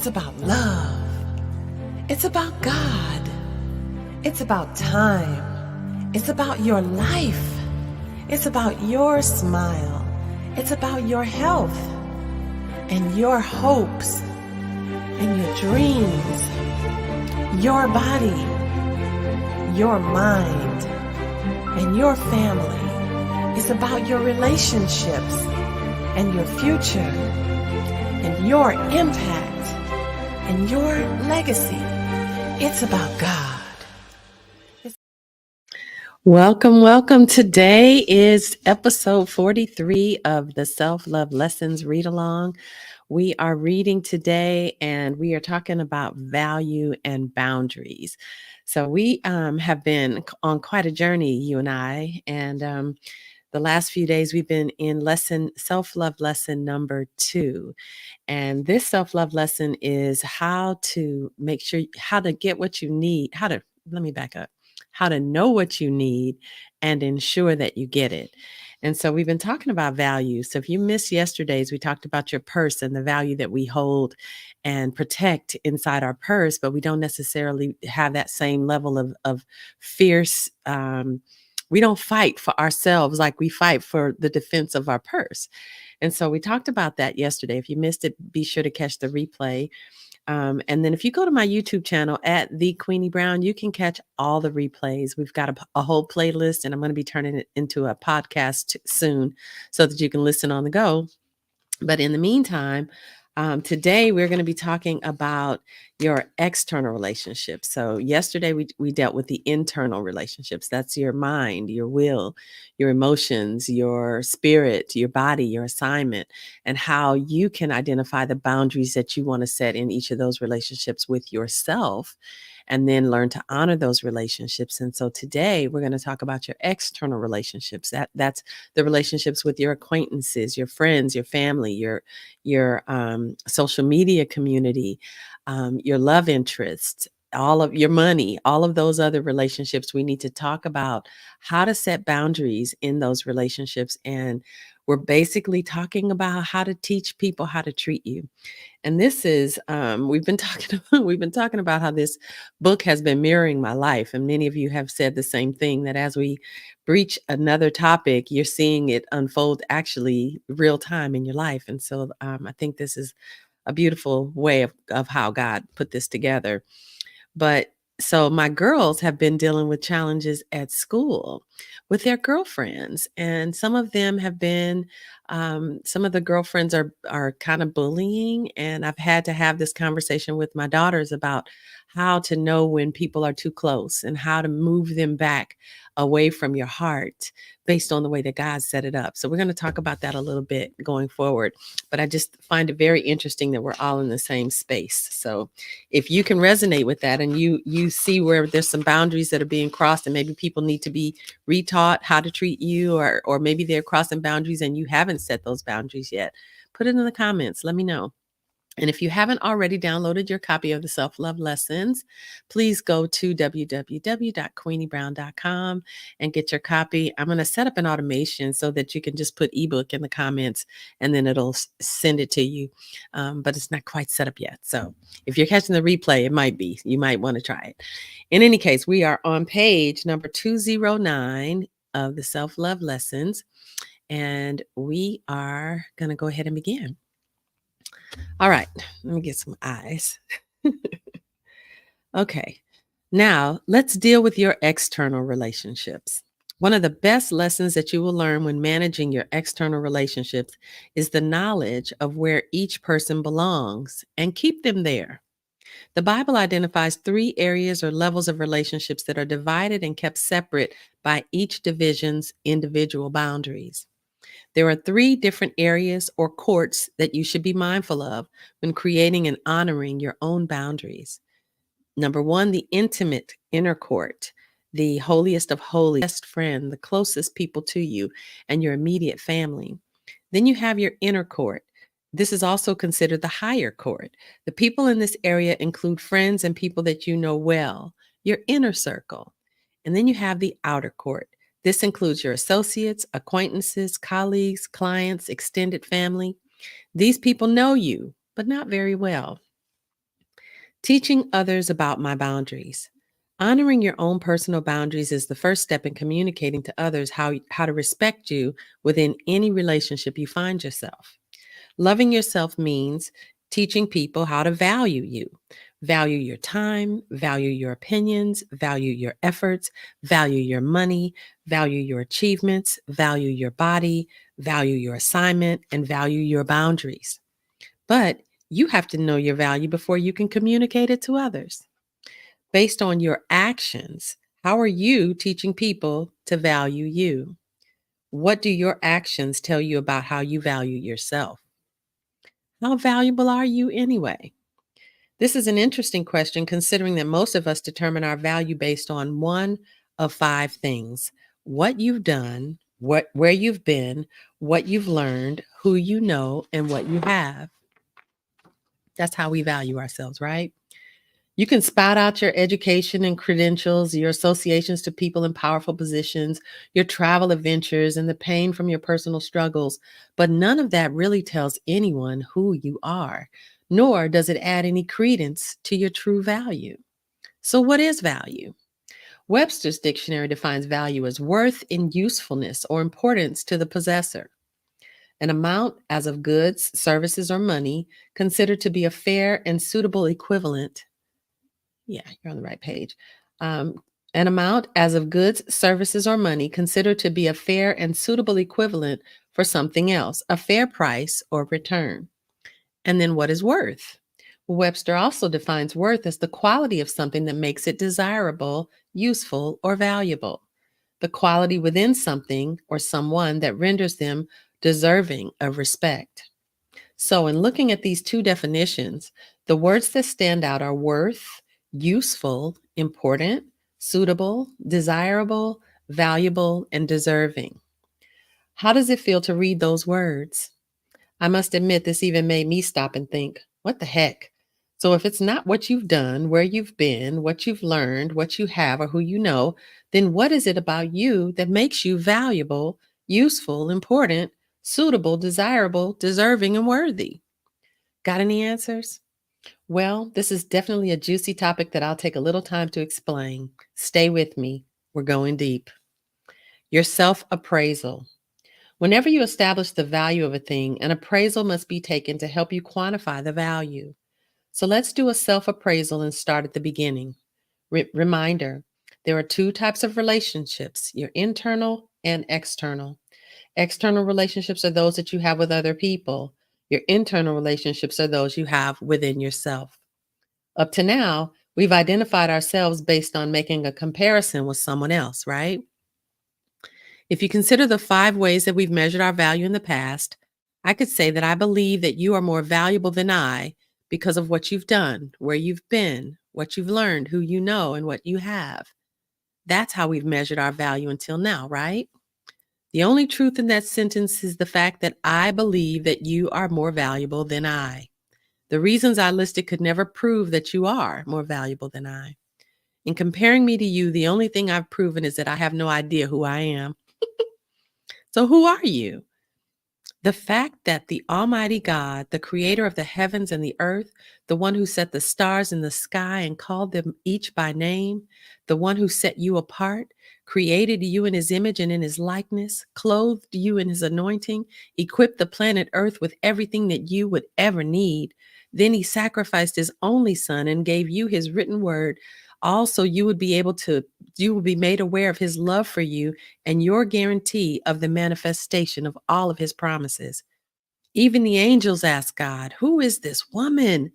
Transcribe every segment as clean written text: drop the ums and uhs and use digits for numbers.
It's about love. It's about God. It's about time. It's about your life. It's about your smile. It's about your health and your hopes and your dreams, your body, your mind, and your family. It's about your relationships and your future and your impact and your legacy. It's about God. Welcome. Today is episode 43 of the Self-Love Lessons Read Along. We are reading today and we are talking about value and boundaries. So we have been on quite a journey, you and I, and the last few days we've been in self-love lesson number 2. And this self-love lesson is how to get what you need, let me back up, how to know what you need and ensure that you get it. And so we've been talking about values. So if you missed yesterday's, we talked about your purse and the value that we hold and protect inside our purse, but we don't necessarily have that same level of fierce, we don't fight for ourselves like we fight for the defense of our purse. And so we talked about that yesterday. If you missed it, be sure to catch the replay. And then if you go to my YouTube channel at The Queenie Brown, you can catch all the replays. We've got a whole playlist, and I'm going to be turning it into a podcast soon so that you can listen on the go. But in the meantime, today we're going to be talking about your external relationships. So yesterday we dealt with the internal relationships. That's your mind, your will, your emotions, your spirit, your body, your assignment, and how you can identify the boundaries that you want to set in each of those relationships with yourself, and then learn to honor those relationships. And so today we're going to talk about your external relationships. That's the relationships with your acquaintances, your friends, your family, your social media community, your love interests, all of your money, all of those other relationships. We need to talk about how to set boundaries in those relationships. And we're basically talking about how to teach people how to treat you. And this is we've been talking about how this book has been mirroring my life, and many of you have said the same thing, that as we breach another topic, you're seeing it unfold actually real time in your life. And so I think this is a beautiful way of how God put this together. But so my girls have been dealing with challenges at school with their girlfriends, and some of them have been, some of the girlfriends are kind of bullying, and I've had to have this conversation with my daughters about how to know when people are too close and how to move them back away from your heart based on the way that God set it up. So we're going to talk about that a little bit going forward, but I just find it very interesting that we're all in the same space. So if you can resonate with that and you see where there's some boundaries that are being crossed and maybe people need to be retaught how to treat you, or maybe they're crossing boundaries and you haven't set those boundaries yet, put it in the comments. Let me know. And if you haven't already downloaded your copy of the Self-Love Lessons, please go to www.queeniebrown.com and get your copy. I'm going to set up an automation so that you can just put ebook in the comments and then it'll send it to you. But it's not quite set up yet. So if you're catching the replay, it might be. You might want to try it. In any case, we are on page number 209 of the Self-Love Lessons, and we are going to go ahead and begin. All right, let me get some eyes. Okay, now let's deal with your external relationships. One of the best lessons that you will learn when managing your external relationships is the knowledge of where each person belongs and keep them there. The Bible identifies 3 areas or levels of relationships that are divided and kept separate by each division's individual boundaries. There are 3 different areas or courts that you should be mindful of when creating and honoring your own boundaries. Number 1, the intimate inner court, the holiest of holies, best friend, the closest people to you, and your immediate family. Then you have your inner court. This is also considered the higher court. The people in this area include friends and people that you know well, your inner circle. And then you have the outer court. This includes your associates, acquaintances, colleagues, clients, extended family. These people know you, but not very well. Teaching others about my boundaries. Honoring your own personal boundaries is the first step in communicating to others how to respect you within any relationship you find yourself. Loving yourself means teaching people how to value you. Value your time, value your opinions, value your efforts, value your money, value your achievements, value your body, value your assignment, and value your boundaries. But you have to know your value before you can communicate it to others. Based on your actions, how are you teaching people to value you? What do your actions tell you about how you value yourself? How valuable are you anyway? This is an interesting question considering that most of us determine our value based on one of five things: what you've done, where you've been, what you've learned, who you know, and what you have. That's how we value ourselves, right? You can spout out your education and credentials, your associations to people in powerful positions, your travel adventures, and the pain from your personal struggles, but none of that really tells anyone who you are, nor does it add any credence to your true value. So, what is value? Webster's dictionary defines value as worth in usefulness or importance to the possessor. An amount as of goods, services, or money considered to be a fair and suitable equivalent. Yeah, you're on the right page. Um, an amount as of goods, services, or money considered to be a fair and suitable equivalent for something else, a fair price or return. And then what is worth? Webster also defines worth as the quality of something that makes it desirable, useful, or valuable. The quality within something or someone that renders them deserving of respect. So, in looking at these two definitions, the words that stand out are worth, useful, important, suitable, desirable, valuable, and deserving. How does it feel to read those words? I must admit, this even made me stop and think, what the heck? So, if it's not what you've done, where you've been, what you've learned, what you have, or who you know, then what is it about you that makes you valuable, useful, important, suitable, desirable, deserving, and worthy? Got any answers? Well, this is definitely a juicy topic that I'll take a little time to explain. Stay with me. We're going deep. Your self appraisal. Whenever you establish the value of a thing, an appraisal must be taken to help you quantify the value. So let's do a self appraisal and start at the beginning. Reminder: there are two types of relationships, your internal and external. External relationships are those that you have with other people. Your internal relationships are those you have within yourself. Up to now, we've identified ourselves based on making a comparison with someone else, right? If you consider the five ways that we've measured our value in the past, I could say that I believe that you are more valuable than I because of what you've done, where you've been, what you've learned, who you know, and what you have. That's how we've measured our value until now, right? The only truth in that sentence is the fact that I believe that you are more valuable than I. The reasons I listed could never prove that you are more valuable than I. In comparing me to you, the only thing I've proven is that I have no idea who I am. So, who are you? The fact that the Almighty God, the creator of the heavens and the earth, the one who set the stars in the sky and called them each by name, the one who set you apart, created you in his image and in his likeness, clothed you in his anointing, equipped the planet earth with everything that you would ever need. Then he sacrificed his only son and gave you his written word. Also, you will be made aware of his love for you and your guarantee of the manifestation of all of his promises. Even the angels ask God, who is this woman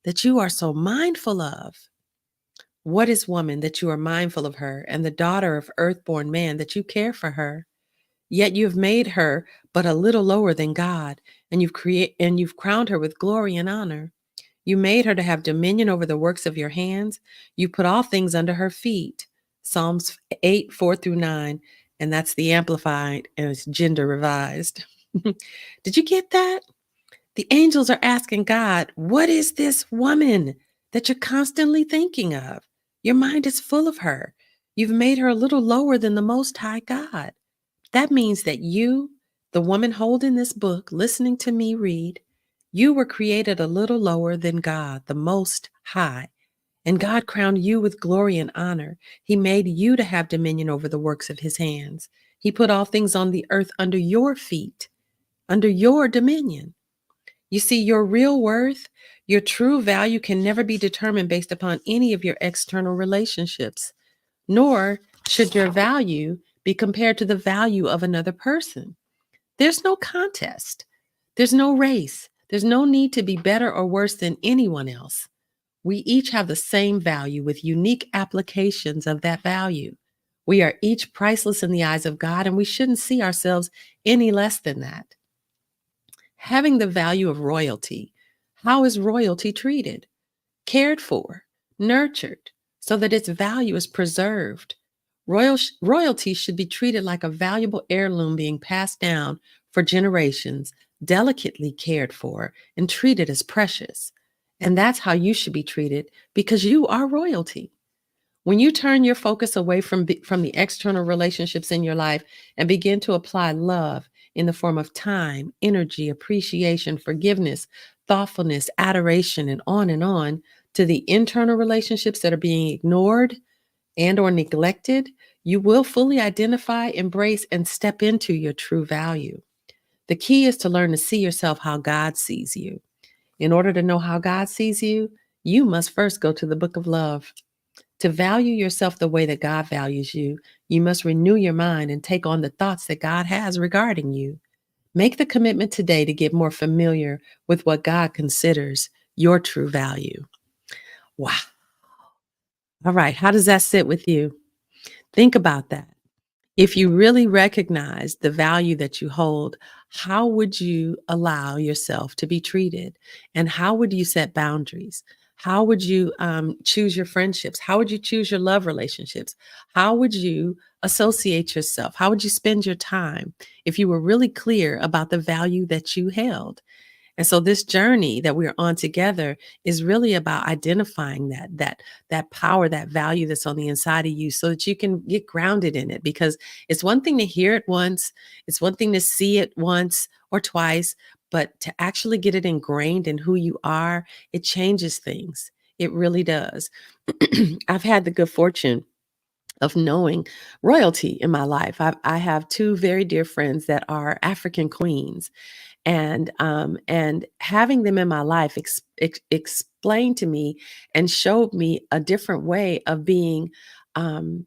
that you are so mindful of? What is woman that you are mindful of her, and the daughter of earthborn man that you care for her? Yet you have made her but a little lower than God, and you've crowned her with glory and honor. You made her to have dominion over the works of your hands. You put all things under her feet. Psalms 8, 4 through 9. And that's the Amplified and it's gender revised. Did you get that? The angels are asking God, what is this woman that you're constantly thinking of? Your mind is full of her. You've made her a little lower than the Most High God. That means that you, the woman holding this book, listening to me read, you were created a little lower than God, the Most High. And God crowned you with glory and honor. He made you to have dominion over the works of his hands. He put all things on the earth under your feet, under your dominion. You see, your real worth, your true value can never be determined based upon any of your external relationships, nor should your value be compared to the value of another person. There's no contest. There's no race. There's no need to be better or worse than anyone else. We each have the same value with unique applications of that value. We are each priceless in the eyes of God, and we shouldn't see ourselves any less than that. Having the value of royalty, how is royalty treated? Cared for, nurtured, so that its value is preserved. Royalty should be treated like a valuable heirloom being passed down for generations, delicately cared for, and treated as precious. And that's how you should be treated because you are royalty. When you turn your focus away from the external relationships in your life and begin to apply love in the form of time, energy, appreciation, forgiveness, thoughtfulness, adoration, and on to the internal relationships that are being ignored and or neglected, you will fully identify, embrace, and step into your true value. The key is to learn to see yourself how God sees you. In order to know how God sees you, you must first go to the book of love. To value yourself the way that God values you, you must renew your mind and take on the thoughts that God has regarding you. Make the commitment today to get more familiar with what God considers your true value. Wow. All right. How does that sit with you? Think about that. If you really recognize the value that you hold, how would you allow yourself to be treated? And how would you set boundaries? How would you choose your friendships? How would you choose your love relationships? How would you associate yourself? How would you spend your time if you were really clear about the value that you held? And so this journey that we're on together is really about identifying that power, that value that's on the inside of you so that you can get grounded in it, because it's one thing to hear it once, it's one thing to see it once or twice, but to actually get it ingrained in who you are, it changes things. It really does. I've had the good fortune of knowing royalty in my life. I have two very dear friends that are African queens, and having them in my life explained to me and showed me a different way of being um,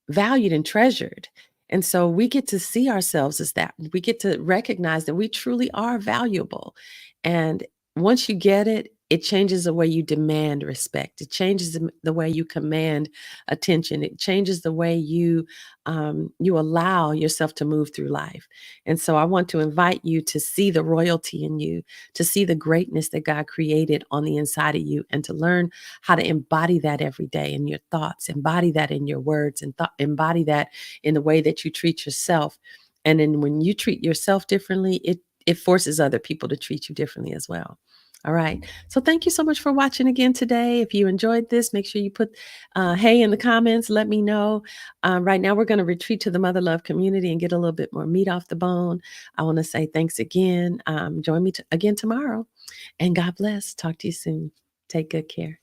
valued and treasured. And so we get to see ourselves as that. We get to recognize that we truly are valuable. And once you get it, it changes the way you demand respect. It changes the way you command attention. It changes the way you allow yourself to move through life. And so I want to invite you to see the royalty in you, to see the greatness that God created on the inside of you, and to learn how to embody that every day in your thoughts, embody that in your words, and embody that in the way that you treat yourself. And then when you treat yourself differently, it forces other people to treat you differently as well. All right. So thank you so much for watching again today. If you enjoyed this, make sure you put hey in the comments. Let me know. Right now, we're going to retreat to the Mother Love community and get a little bit more meat off the bone. I want to say thanks again. Join me again tomorrow. And God bless. Talk to you soon. Take good care.